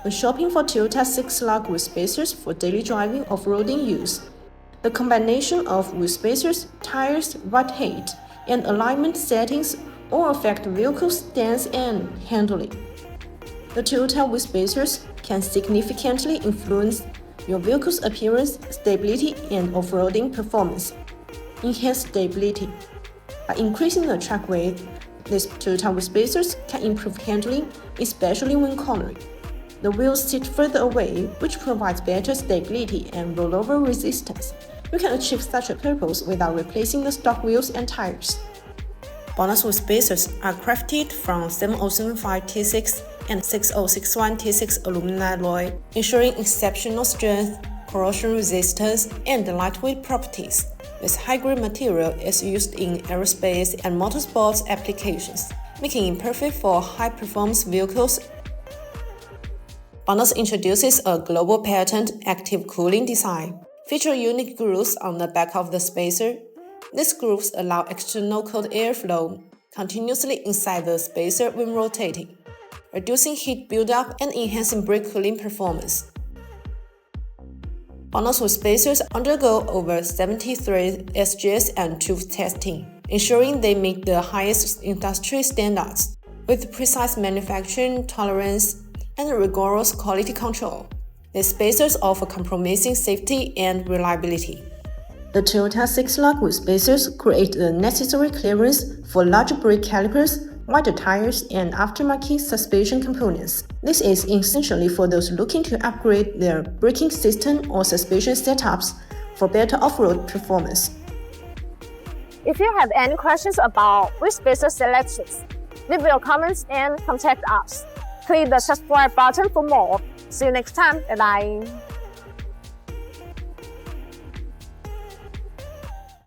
When shopping for Toyota 6-lug wheel spacers for daily driving off-roading use, the combination of wheel spacers, tires, ride height, and alignment settings all affect the vehicle's stance and handling. The Toyota wheel spacers can significantly influence your vehicle's appearance, stability, and off-roading performance. Enhance stability. By increasing the track weight, these Toyota wheel spacers can improve handling, especially when cornering. The wheels sit further away, which provides better stability and rollover resistance. You can achieve such a purpose without replacing the stock wheels and tires. BONOSS wheel spacers are crafted from 7075 T6 and 6061 T6 aluminum alloy, ensuring exceptional strength, corrosion resistance, and lightweight properties. This high-grade material is used in aerospace and motorsports applications, making it perfect for high-performance vehicles. BONOSS introduces a global patent active cooling design, featuring unique grooves on the back of the spacer. These grooves allow external cold airflow continuously inside the spacer when rotating, reducing heat buildup and enhancing brake cooling performance. BONOSS wheel spacers undergo over 73 SGS and tooth testing, ensuring they meet the highest industry standards, with precise manufacturing tolerance and rigorous quality control. These spacers offer compromising safety and reliability. The Toyota 6-lug wheel spacers create the necessary clearance for larger brake calipers, wider tires, and aftermarket suspension components. This is essentially for those looking to upgrade their braking system or suspension setups for better off-road performance. If you have any questions about wheel spacer selections, leave your comments and contact us. Click the subscribe button for more. See you next time. Bye-bye.